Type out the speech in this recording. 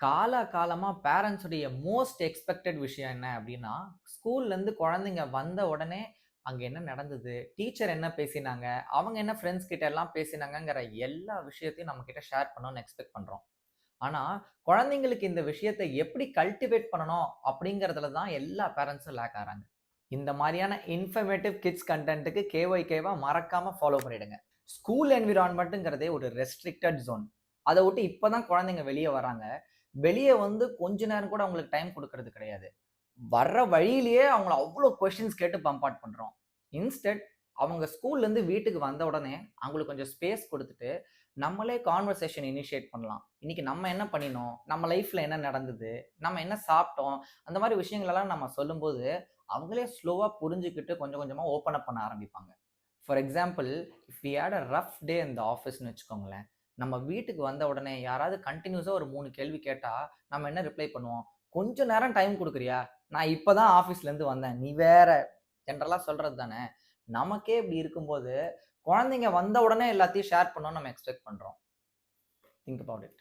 காலா காலமா பேரண்ட்ஸுடைய most expected விஷயம் என்ன அப்படின்னா, ஸ்கூல்லேருந்து குழந்தைங்க வந்த உடனே, அங்க என்ன நடந்தது? டீச்சர் என்ன பேசினாங்க? அவங்க என்ன ஃப்ரெண்ட்ஸ் கிட்ட எல்லாம் பேசினாங்கங்கிற எல்லா விஷயத்தையும் நம்மகிட்ட ஷேர் பண்ணணும்னு எக்ஸ்பெக்ட் பண்றோம். ஆனா, குழந்தைங்களுக்கு இந்த விஷயத்த எப்படி கல்டிவேட் பண்ணணும் அப்படிங்கிறதுல தான் எல்லா பேரண்ட்ஸும் லேக் ஆகுறாங்க. இந்த மாரியான இன்ஃபர்மேட்டிவ் கிட்ஸ் கன்டென்ட்க்கு கேஒய்கேவா மறக்காம ஃபாலோ பண்ணிடுங்க. ஸ்கூல் என்விரான்மென்ட்ங்கிறதே ஒரு ரெஸ்ட்ரிக்டட் ஜோன். அத விட்டு இப்ப தான் குழந்தைங்க வெளிய வராங்க. வெளிய வந்து கொஞ்ச நேரம் கூட அவங்களுக்கு டைம் குடுக்குறது கிடையாது. வர்ற வழியிலேயே அவங்கள அவ்ளோ கொஸ்டின்ஸ் கேட்டு பம்பார்ட் பண்றோம். இன்ஸ்டெட் அவங்க ஸ்கூல்லேருந்து வீட்டுக்கு வந்த உடனே, அவங்களுக்கு கொஞ்சம் ஸ்பேஸ் குடுத்துட்டு, நம்மளே கான்வர்சேஷன் இனிஷியேட் பண்ணலாம். இன்னைக்கு நம்ம என்ன பண்ணினோம்? நம்ம லைஃப்ல என்ன நடந்தது? நம்ம என்ன சாப்பிட்டோம்? அந்த மாரி விஷயங்களெல்லாம் நம்ம சொல்லும்போது, அவங்களே ஸ்லோவா புரிஞ்சுகிட்டு கொஞ்சம் கொஞ்சமா ஓப்பன் அப் பண்ண ஆரம்பிப்பாங்க. For example, if we had a rough day in the ஆஃபீஸ்ன்னு வச்சுக்கோங்களேன். நம்ம வீட்டுக்கு வந்த உடனே யாராவது கன்டினியூஸா ஒரு 3 கேள்வி கேட்டா, நம்ம என்ன ரிப்ளை பண்ணுவோம்? "கொஞ்சம் நேரம் டைம் குடுக்குறியா? நான் இப்ப தான் ஆஃபீஸ்லேருந்து வந்தேன். நீ வேற." ஜெனரலா சொல்றது தானே. நமக்கே இப்படி இருக்கும்போது, குழந்தைங்க வந்த உடனே எல்லாத்தையும் ஷேர் பண்ணணும்னு நம்ம எக்ஸ்பெக்ட் பண்றோம். Think about it.